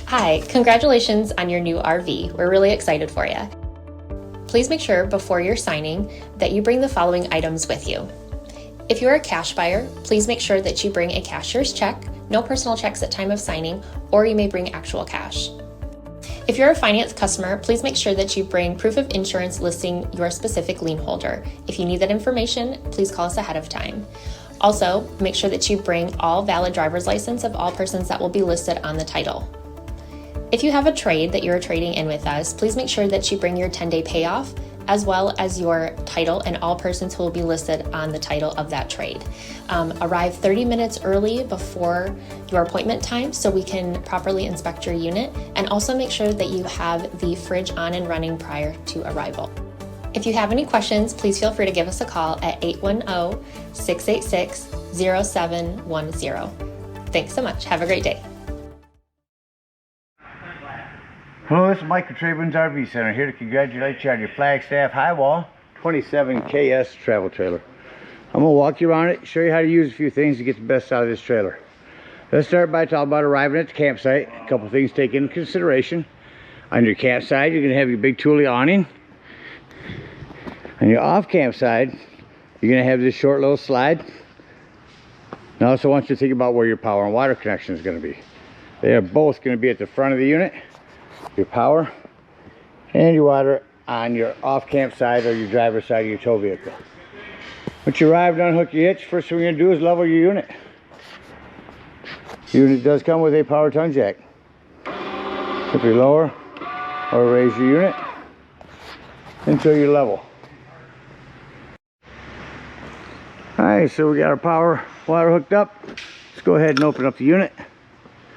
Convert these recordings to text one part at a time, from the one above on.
Hi, congratulations on your new RV. We're really excited for you. Please make sure before you're signing that you bring the following items with you. If you're a cash buyer, please make sure that you bring a cashier's check, no personal checks at time of signing, or you may bring actual cash. If you're a finance customer, please make sure that you bring proof of insurance listing your specific lien holder. If you need that information, please call us ahead of time. Also, make sure that you bring all valid driver's license of all persons that will be listed on the title. If you have a trade that you're trading in with us, please make sure that you bring your 10-day payoff as well as your title and all persons who will be listed on the title of that trade. Arrive 30 minutes early before your appointment time so we can properly inspect your unit, and also make sure that you have the fridge on and running prior to arrival. If you have any questions, please feel free to give us a call at 810-686-0710. Thanks so much. Have a great day. Hello, this is Mike at TradeWinds RV Center, here to congratulate you on your Flagstaff HighWall 27KS travel trailer. I'm going to walk you around it, show you how to use a few things to get the best out of this trailer. Let's start by talking about arriving at the campsite. A couple things to take into consideration. On your campsite, you're going to have your big Thule awning. On your off campsite, you're going to have this short little slide. And I also want you to think about where your power and water connection is going to be. They are both going to be at the front of the unit. Your power and your water on your off campsite or your driver's side of your tow vehicle. Once you arrive and unhook your hitch, first thing we're going to do is level your unit. The unit does come with a power tongue jack. Simply lower or raise your unit until you're level. Alright, so we got our power water hooked up. Let's go ahead and open up the unit.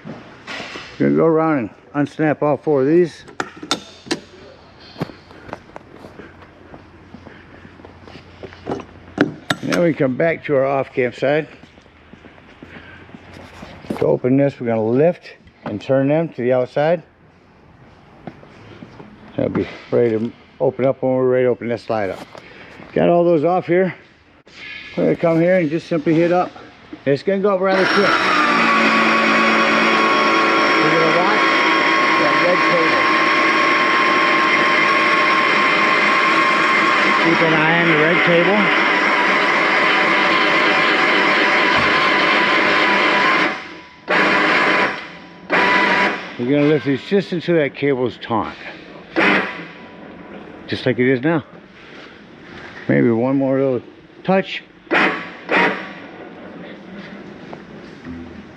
We're going to go around and unsnap all four of these. And then we come back to our off campsite. To open this, we're going to lift and turn them to the outside. That'll be ready to open up when we're ready to open this slide up. Got all those off here. We're going to come here and just simply hit up. It's going to go up rather quick. We're going to watch that red cable. Keep an eye on the red cable. We're going to lift this just until that cable is taut. Just like it is now. Maybe one more little touch.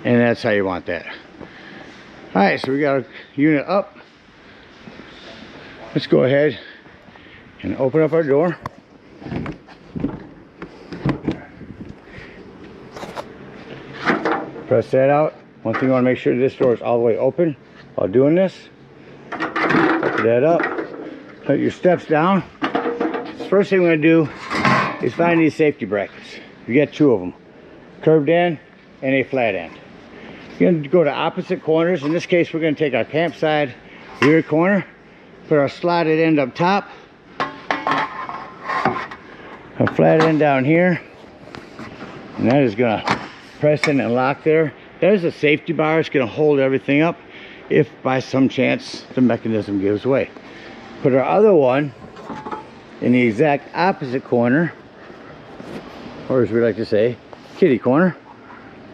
And that's how you want that. Alright, so we got our unit up. Let's go ahead and open up our door. Press that out. One thing you want to make sure this door is all the way open while doing this. Open that up. Put your steps down. The first thing we're going to do is find these safety brackets. You get two of them. Curved end and a flat end. You're going to go to opposite corners. In this case, we're going to take our campsite rear corner, put our slotted end up top, a flat end down here, and that is going to press in and lock there. There's a safety bar. It's going to hold everything up if by some chance the mechanism gives way. Put our other one in the exact opposite corner, or as we like to say, kitty corner,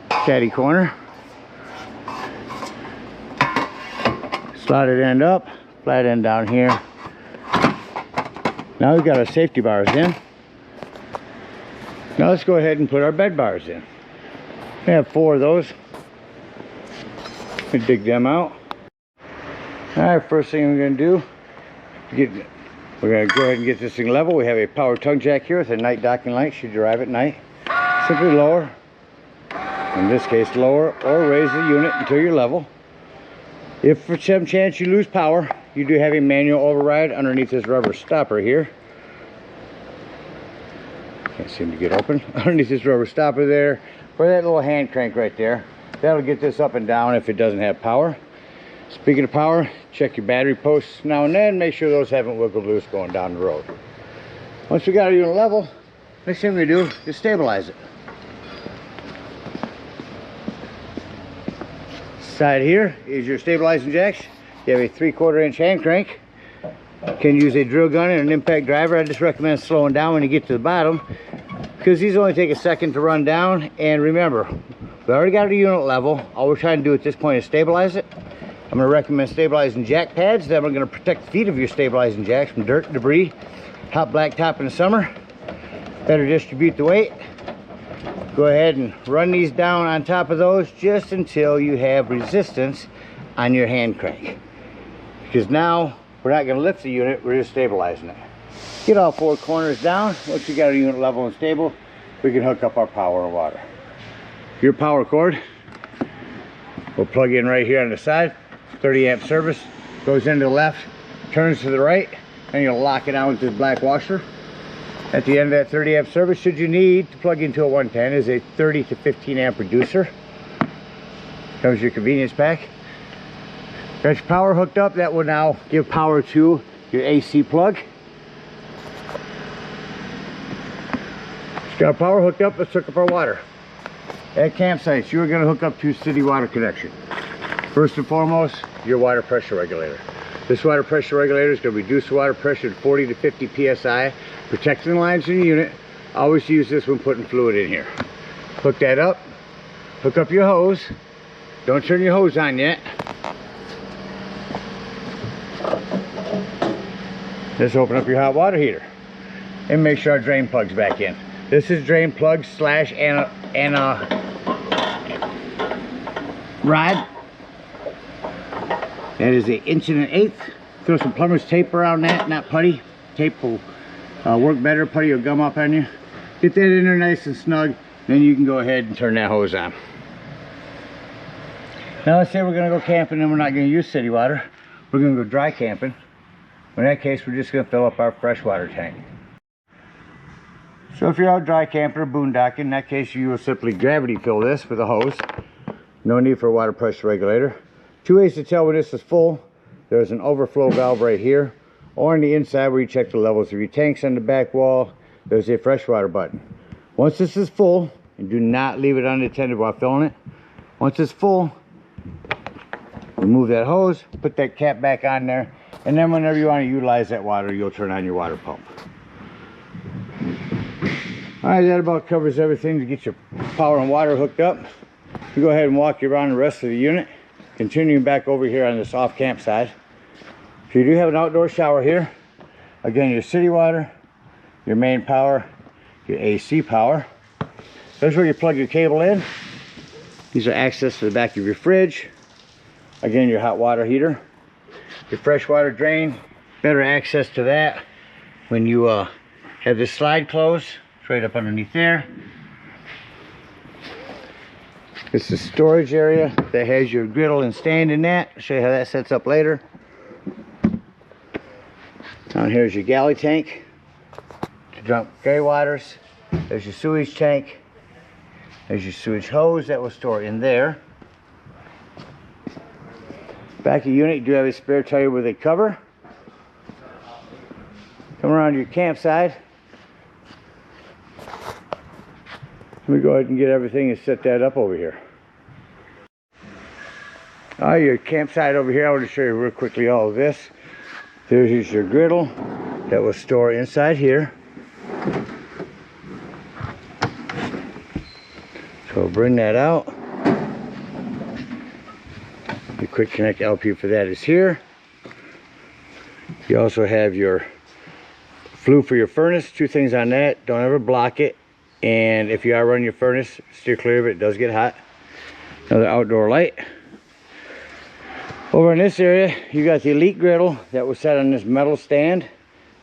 caddy corner. Slotted end up, flat end down here. Now we've got our safety bars in. Now let's go ahead and put our bed bars in. We have four of those. We dig them out. Alright, first thing we're going to do, we're going to go ahead and get this thing level. We have a power tongue jack here with a night docking light should you arrive at night. Simply lower, in this case lower or raise the unit until you're level. If for some chance you lose power, you do have a manual override underneath this rubber stopper here. Can't seem to get open. Underneath this rubber stopper there, or that little hand crank right there. That'll get this up and down if it doesn't have power. Speaking of power, check your battery posts now and then. Make sure those haven't wiggled loose going down the road. Once we got our unit level, next thing we do is stabilize it. Inside here is your stabilizing jacks. You have a 3/4 inch hand crank. You can use a drill gun and an impact driver. I just recommend slowing down when you get to the bottom, because these only take a second to run down. And remember, we already got a unit level. All we're trying to do at this point is stabilize it. I'm going to recommend stabilizing jack pads that are going to protect the feet of your stabilizing jacks from dirt, debris, hot blacktop in the summer. Better distribute the weight. Go ahead and run these down on top of those just until you have resistance on your hand crank. Because now we're not going to lift the unit, we're just stabilizing it. Get all 4 corners down. Once you got our unit level and stable, we can hook up our power and water. Your power cord will plug in right here on the side. 30 amp service, goes into the left, turns to the right, and you'll lock it on with this black washer. At the end of that 30 amp service, should you need to plug into a 110, is a 30 to 15 amp reducer. Comes your convenience pack. Got your power hooked up. That will now give power to your AC plug. Got our power hooked up. Let's hook up our water. At campsites, you are going to hook up to city water connection. First and foremost, your water pressure regulator. This water pressure regulator is going to reduce the water pressure to 40 to 50 psi, protecting the lines in the unit. Always use this when putting fluid in here. Hook that up. Hook up your hose. Don't turn your hose on yet. Just open up your hot water heater and make sure our drain plug's back in. This is drain plug slash and rod. That is an 1 1/8. Throw some plumber's tape around that, not putty. Tape will work better, putty will gum up on you. Get that in there nice and snug, then you can go ahead and turn that hose on. Now let's say we're gonna go camping and we're not gonna use city water. We're gonna go dry camping. In that case, we're just gonna fill up our freshwater tank. So if you're out dry camping or boondocking, in that case you will simply gravity fill this with a hose. No need for a water pressure regulator. 2 ways to tell when this is full. There's an overflow valve right here, or on the inside where you check the levels of your tanks on the back wall, there's a freshwater button. Once this is full, and do not leave it unattended while filling it. Once it's full, remove that hose, put that cap back on there, and then whenever you want to utilize that water, you'll turn on your water pump. Alright, that about covers everything to get your power and water hooked up. You go ahead and walk you around the rest of the unit. Continuing back over here on this off camp side. So you do have an outdoor shower here. Again, your city water, your main power, your AC power. There's where you plug your cable in. These are access to the back of your fridge. Again, your hot water heater. Your freshwater drain, better access to that when you have this slide closed. It's right up underneath there. It's the storage area that has your griddle and stand in that. I'll show you how that sets up later. Down here is your galley tank to dump gray waters. There's your sewage tank. There's your sewage hose that will store in there. Back of the unit, you do have a spare tire with a cover. Come around to your campsite. Let me go ahead and get everything and set that up over here. Alright, your campsite over here, I want to show you real quickly all of this. There's your griddle that will store inside here. So we'll bring that out. The quick connect LP for that is here. You also have your flue for your furnace. 2 things on that. Don't ever block it. And if you are running your furnace, steer clear of it. It does get hot. Another outdoor light. Over in this area, you got the Elite griddle that was set on this metal stand. I'll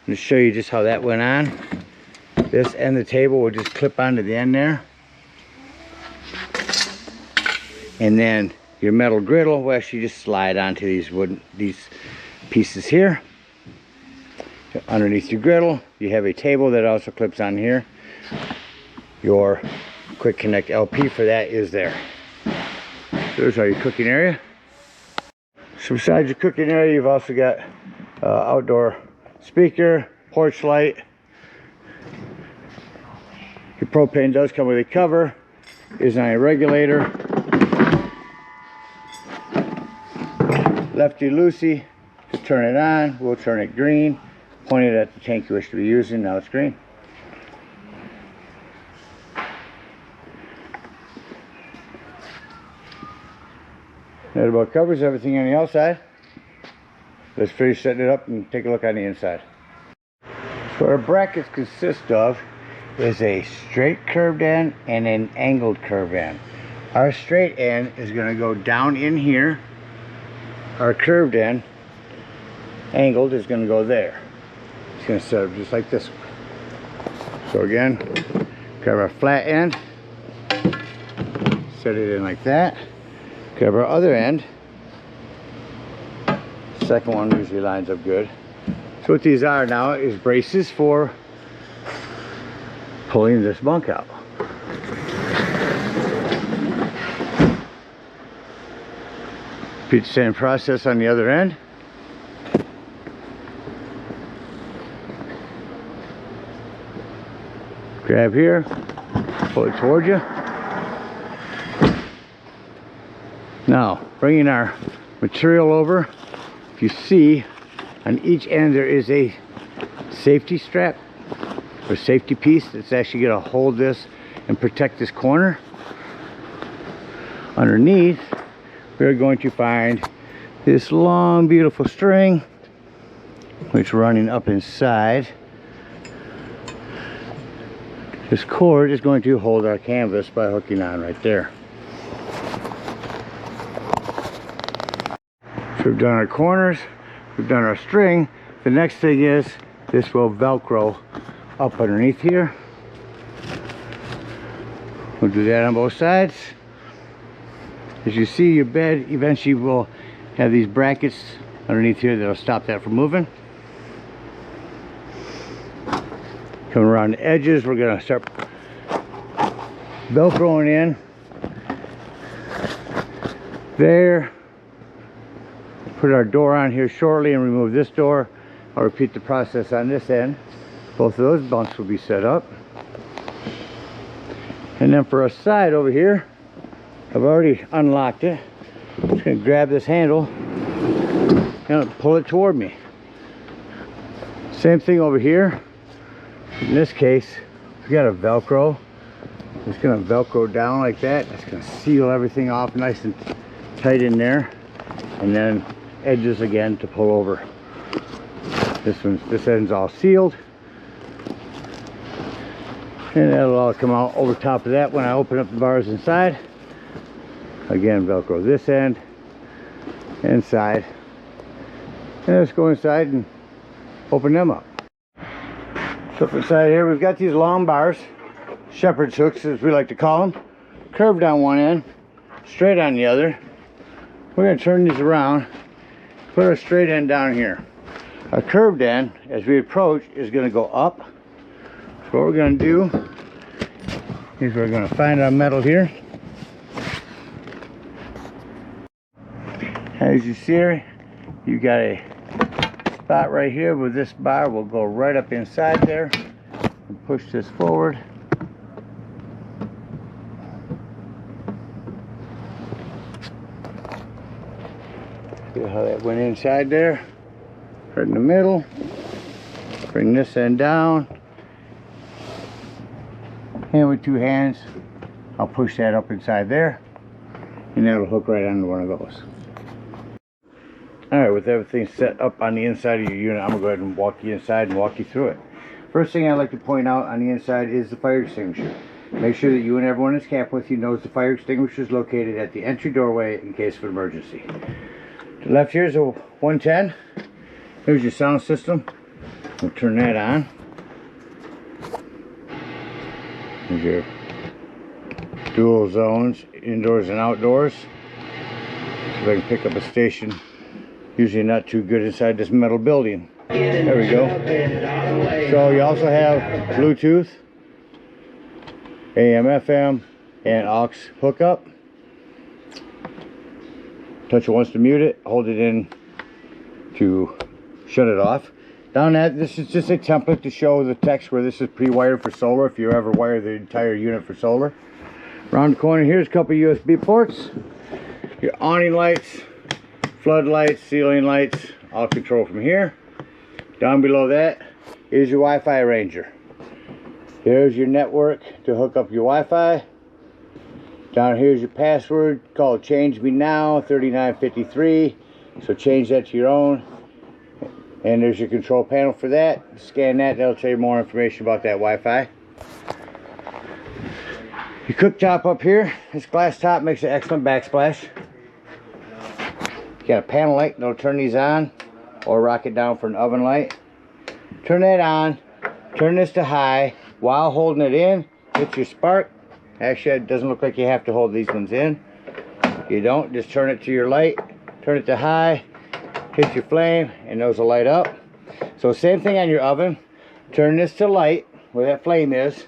just show you just how that went on. This and the table will just clip onto the end there. And then your metal griddle will actually just slide onto these pieces here. Underneath your griddle, you have a table that also clips on here. Your quick connect LP for that is there. There's our cooking area. So besides your cooking area, you've also got outdoor speaker, porch light. Your propane does come with a cover. Is on a regulator. lefty-loosey to turn it on. We'll turn it green, point it at the tank you wish to be using. Now it's green. That about covers everything on the outside. Let's finish setting it up and take a look on the inside. So our brackets consist of is a straight curved end and an angled curved end. Our straight end is going to go down in here. Our curved end, angled, is going to go there. It's going to set up just like this one. So again, grab our flat end, set it in like that. Grab our other end. Second one usually lines up good. So what these are now is braces for pulling this bunk out. Repeat the same process on the other end. Grab here, pull it toward you. Now, bringing our material over, if you see, on each end there is a safety strap or safety piece that's actually going to hold this and protect this corner. Underneath, we're going to find this long, beautiful string, which is running up inside. This cord is going to hold our canvas by hooking on right there. So we've done our corners, we've done our string. The next thing is this will Velcro up underneath here. We'll do that on both sides. As you see, your bed eventually will have these brackets underneath here that'll stop that from moving. Coming around the edges, we're going to start Velcroing in there. Put our door on here shortly and remove this door. I'll repeat the process on this end. Both of those bunks will be set up. And then for our side over here, I've already unlocked it. I'm just going to grab this handle and pull it toward me. Same thing over here. In this case, we got a Velcro. It's going to Velcro down like that. It's going to seal everything off nice and tight in there. And then edges again to pull over. This end's all sealed. And that'll all come out over top of that when I open up the bars inside. Again, Velcro this end, inside. And let's go inside and open them up. So up inside here, we've got these long bars, shepherd's hooks as we like to call them, curved on one end, straight on the other. We're going to turn these around, put our straight end down here. Our curved end, as we approach, is going to go up. So what we're going to do is we're going to find our metal here. As you see here, you got a spot right here where this bar will go right up inside there and push this forward. See how that went inside there, right in the middle. Bring this end down, and with two hands I'll push that up inside there, and that'll hook right onto one of those. Alright, with everything set up on the inside of your unit, I'm going to go ahead and walk you inside and walk you through it. First thing I'd like to point out on the inside is the fire extinguisher. Make sure that you and everyone that's camping with you knows the fire extinguisher is located at the entry doorway in case of an emergency. To the left here is a 110. Here's your sound system. We'll turn that on. Here's your dual zones, indoors and outdoors. So if I can pick up a station, usually not too good inside this metal building. There we go. So you also have Bluetooth, AM, FM, and aux hookup. Touch it once to mute it, hold it in to shut it off. Down that, this is just a template to show the text where this is pre-wired for solar, if you ever wire the entire unit for solar. Around the corner here's a couple USB ports, your awning lights, floodlights, ceiling lights, all controlled from here. Down below that is your Wi-Fi arranger. Here's your network to hook up your Wi-Fi. Down here's your password called Change Me Now 3953. So change that to your own. And there's your control panel for that. Scan that, that'll tell you more information about that Wi-Fi. Your cooktop up here, this glass top makes an excellent backsplash. You got a panel light that'll turn these on or rock it down for an oven light. Turn that on, turn this to high while holding it in. Hit your spark. Actually, it doesn't look like you have to hold these ones in. You don't, just turn it to your light, turn it to high, hit your flame, and those will light up. So same thing on your oven. Turn this to light, where that flame is.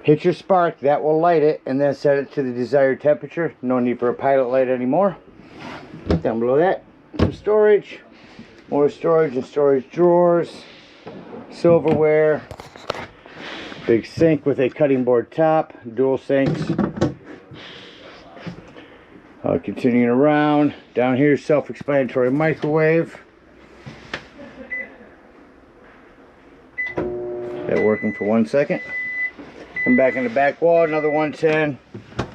Hit your spark, that will light it, and then set it to the desired temperature. No need for a pilot light anymore. Down below that, some storage. More storage and storage drawers. Silverware. Big sink with a cutting board top. Dual sinks. Continuing around. Down here, self-explanatory microwave. That working for 1 second. Come back in the back wall, another 110.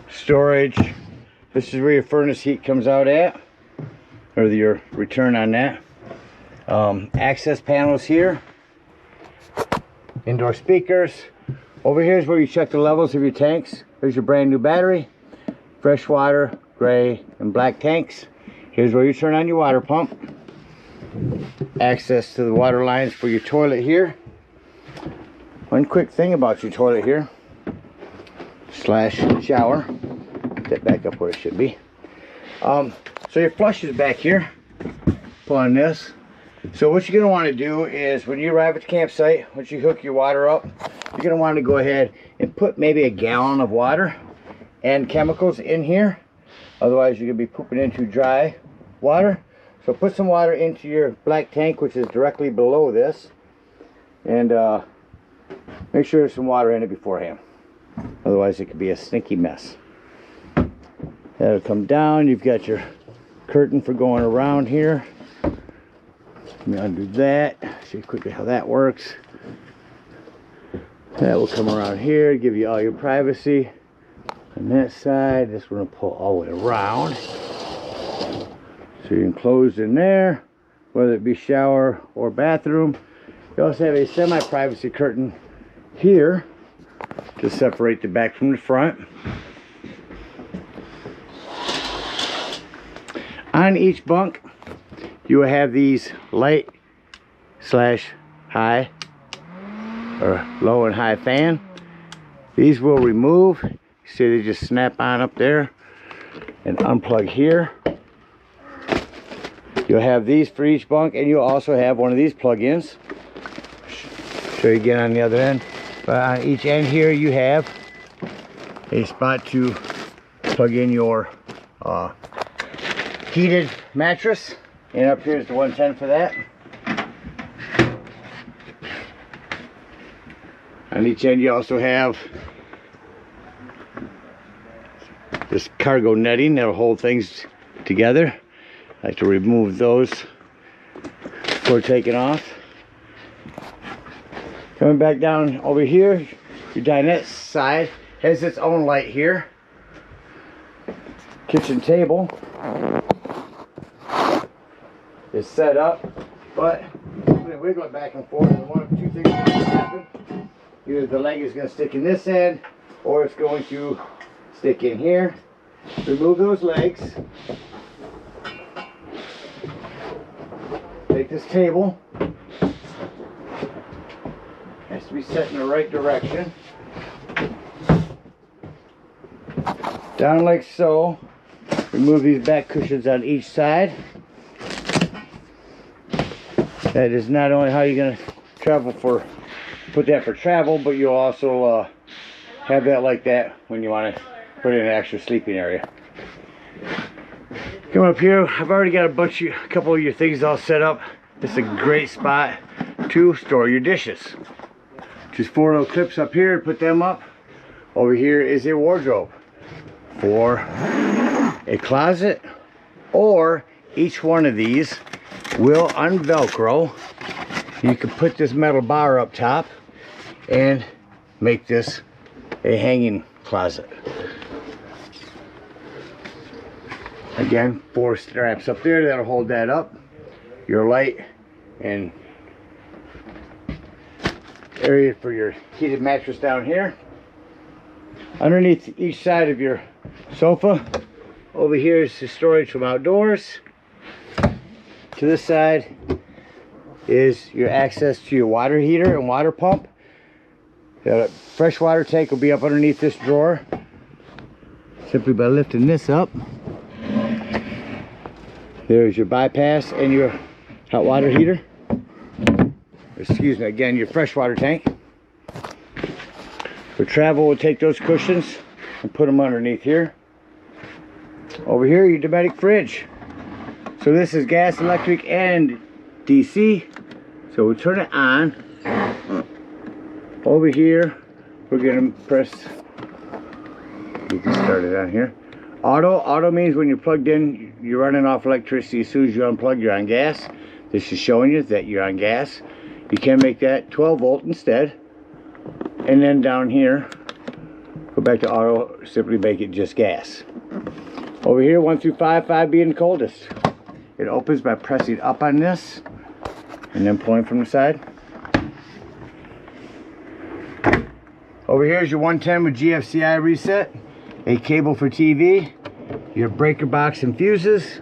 Storage. This is where your furnace heat comes out at, or your return on that. Access panels here. Indoor speakers. Over here is where you check the levels of your tanks. Here's your brand new battery. Fresh water, gray, and black tanks. Here's where you turn on your water pump. Access to the water lines for your toilet here. One quick thing about your toilet here, slash shower. Get that back up where it should be. So your flush is back here. Pull on this. So what you're going to want to do is when you arrive at the campsite, once you hook your water up, you're going to want to go ahead and put maybe a gallon of water and chemicals in here. Otherwise you're going to be pooping into dry water. So put some water into your black tank, which is directly below this, and make sure there's some water in it beforehand. Otherwise it could be a stinky mess. That'll come down. You've got your curtain for going around here. Let me undo that. See quickly how that works. That will come around here, give you all your privacy. On that side, this one will pull all the way around. So you're enclosed in there, whether it be shower or bathroom. You also have a semi-privacy curtain here to separate the back from the front. On each bunk, you will have these light slash high or low and high fan. These will remove. See, they just snap on up there and unplug here. You'll have these for each bunk, and you'll also have one of these plug-ins. Show you again on the other end. But on each end here, you have a spot to plug in your heated mattress. And up here is the 110 for that. On each end you also have this cargo netting that'll hold things together. I like to remove those before taking off. Coming back down over here, your dinette side has its own light here. Kitchen table is set up, but when you wiggle it back and forth, one of two things is going to happen. Either the leg is going to stick in this end, or it's going to stick in here. Remove those legs. Take this table. Has to be set in the right direction. Down like so. Remove these back cushions on each side. That is not only how you're going to travel for, put that for travel, but you'll also have that like that when you want to put in an extra sleeping area. Come up here, I've already got a couple of your things all set up. This is a great spot to store your dishes. Just 4 little clips up here to put them up. Over here is a wardrobe for a closet or each one of these will unvelcro. You can put this metal bar up top and make this a hanging closet. Again, 4 straps up there that'll hold that up. Your light and area for your heated mattress down here. Underneath each side of your sofa, over here is the storage from outdoors. To this side is your access to your water heater and water pump. The fresh water tank will be up underneath this drawer. Simply by lifting this up. There's your bypass and your hot water heater. Excuse me, again, your fresh water tank. For travel, we'll take those cushions and put them underneath here. Over here, your Dinette fridge. So this is gas, electric, and DC. So we'll turn it on. Over here, we're gonna press, you can start it on here. Auto means when you're plugged in, you're running off electricity. As soon as you unplug, you're on gas. This is showing you that you're on gas. You can make that 12 volt instead. And then down here, go back to auto, simply make it just gas. Over here, 1 through 5, 5 being the coldest. It opens by pressing up on this and then pulling from the side. Over here is your 110 with GFCI reset, a cable for TV, your breaker box and fuses.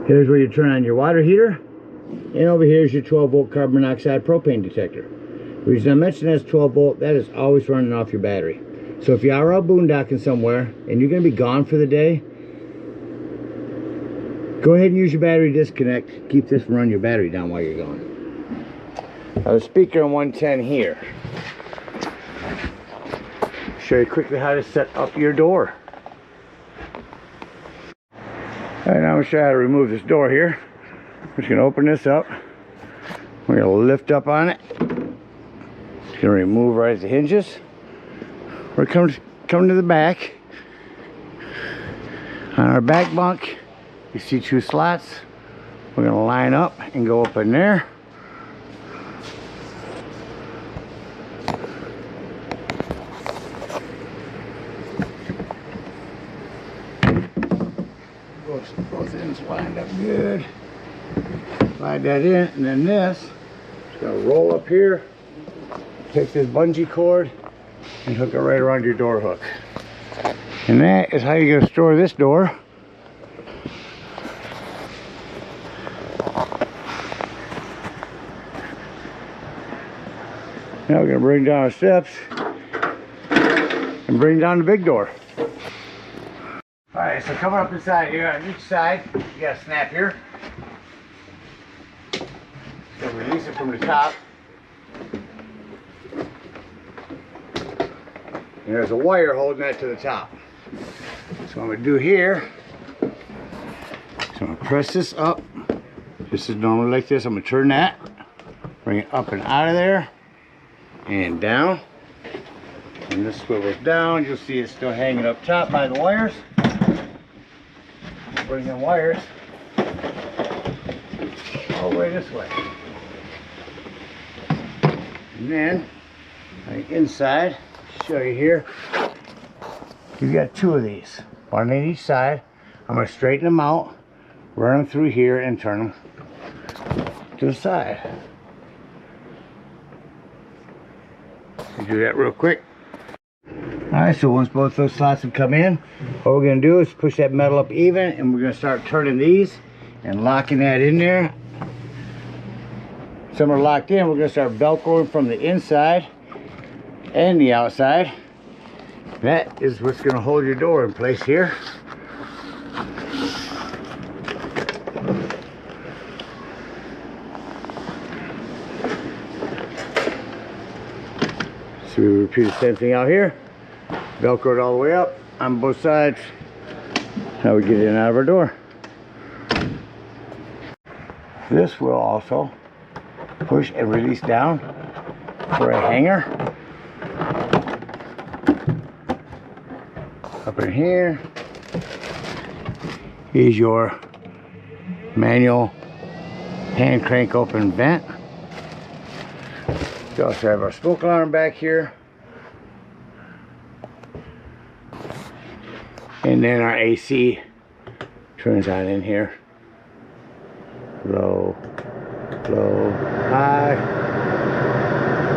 Here's where you turn on your water heater. And over here is your 12 volt carbon monoxide propane detector. The reason I mentioned that's 12 volt, that is always running off your battery. So if you are out boondocking somewhere and you're going to be gone for the day, go ahead and use your battery disconnect. Keep this from running your battery down while you're gone. Now the speaker on 110 here. Show you quickly how to set up your door. Alright, now I'm going to show you how to remove this door here. We're just going to open this up. We're going to lift up on it. It's going to remove right at the hinges. We're coming to the back. On our back bunk, you see 2 slots. We're going to line up and go up in there. Both ends lined up good. Slide that in, and then this is going to roll up here. Take this bungee cord and hook it right around your door hook. And that is how you're going to store this door. Now we're going to bring down our steps and bring down the big door. Alright, so coming up inside here, on each side, you got a snap here. So release it from the top. And there's a wire holding that to the top. So what I'm going to do here, so I'm going to press this up. This is normally like this. I'm going to turn that, bring it up and out of there, and down. When this swivels down, you'll see it's still hanging up top by the wires. Bring the wires all the way this way. And then, on the inside, show you here, you've got 2 of these, one on each side. I'm going to straighten them out, run them through here, and turn them to the side. Do that real quick. Alright, so once both those slots have come in, what we're going to do is push that metal up even, and we're going to start turning these and locking that in there. Some are locked in. We're going to start velcroing from the inside and the outside. That is what's going to hold your door in place here. So we repeat the same thing out here. Velcroed all the way up on both sides. Now we get in and out of our door. This will also push and release down for a hanger. Up in here. is your manual hand crank open vent. We also have our smoke alarm back here. And then our AC turns on in here. Low, low, high.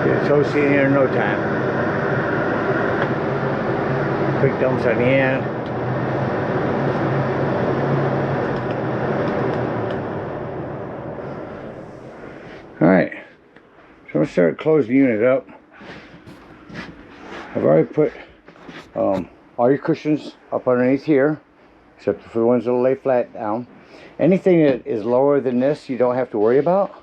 Get toasty in here in no time. Quick dumps on the end. Alright, so I'm going to start closing the unit up. I've already put all your cushions up underneath here, except for the ones that will lay flat down. Anything that is lower than this, you don't have to worry about.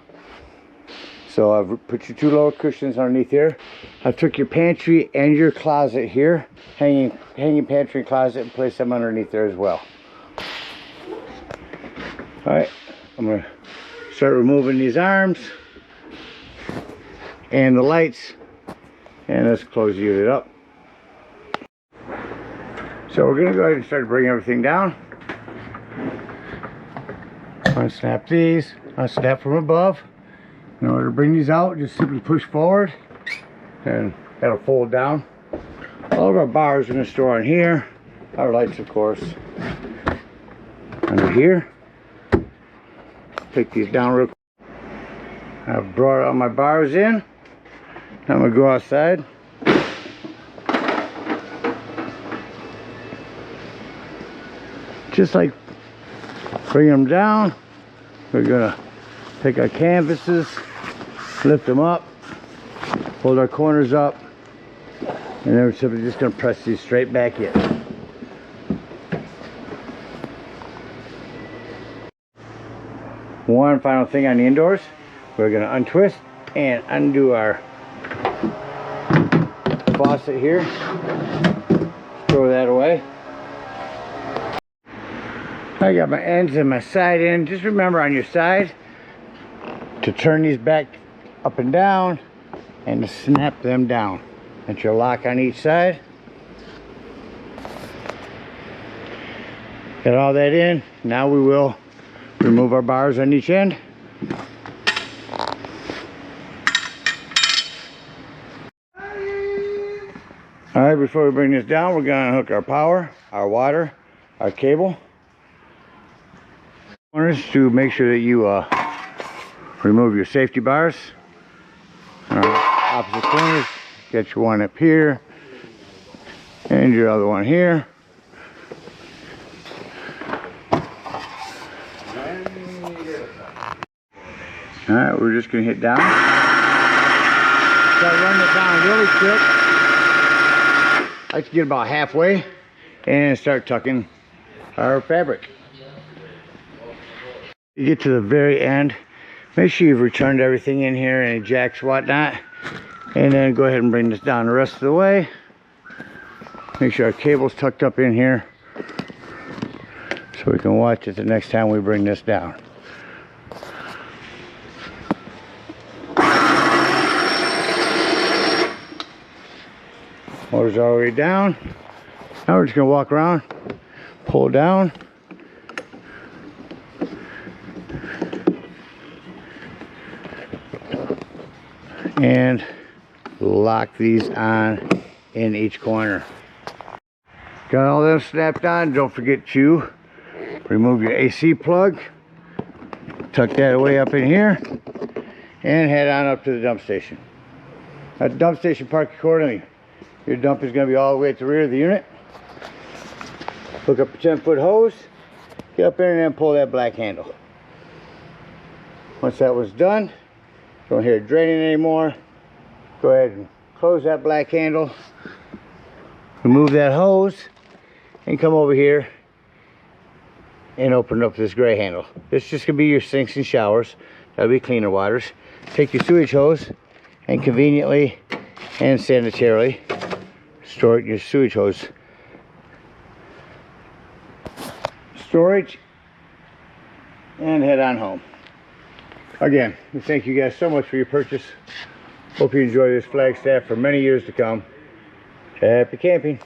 So I've put your 2 lower cushions underneath here. I took your pantry and your closet here, hanging pantry and closet, and placed them underneath there as well. Alright, I'm going to start removing these arms and the lights, and let's close the unit up. So we're going to go ahead and start to bring everything down. Unsnap these, unsnap from above. In order to bring these out, just simply push forward and that'll fold down. All of our bars are going to store on here. Our lights, of course, under here. Take these down real quick. I've brought all my bars in. I'm going to go outside. Just like bring them down, we're going to take our canvases, lift them up, hold our corners up, and then we're simply just going to press these straight back in. One final thing on the indoors, we're going to untwist and undo our faucet here. Throw that away. I got my ends and my side end. Just remember on your side to turn these back up and down and to snap them down. That's your lock on each side. Got all that in. Now we will remove our bars on each end. Alright, before we bring this down, we're going to hook our power, our water, our cable. Corners to make sure that you remove your safety bars. Opposite corners, get your one up here and your other one here. Alright, we're just going to hit down. Start running it down really quick. I like to get about halfway and start tucking our fabric. You get to the very end, make sure you've returned everything in here, any jacks, whatnot, and then go ahead and bring this down the rest of the way. Make sure our cable's tucked up in here so we can watch it the next time we bring this down. Motor's all the way down. Now we're just going to walk around, pull down, and lock these on in each corner. Got all them snapped on. Don't forget to remove your AC plug, tuck that away up in here, and head on up to the dump station. At the dump station, park accordingly. Your dump is going to be all the way at the rear of the unit. Hook up your 10-foot hose, get up there and then pull that black handle. Once that was done, don't hear it draining anymore. Go ahead and close that black handle, remove that hose, and come over here and open up this gray handle. This is just going to be your sinks and showers. That'll be cleaner waters. Take your sewage hose and conveniently and sanitarily store it in your sewage hose storage and head on home. Again, we thank you guys so much for your purchase. Hope you enjoy this Flagstaff for many years to come. Happy camping.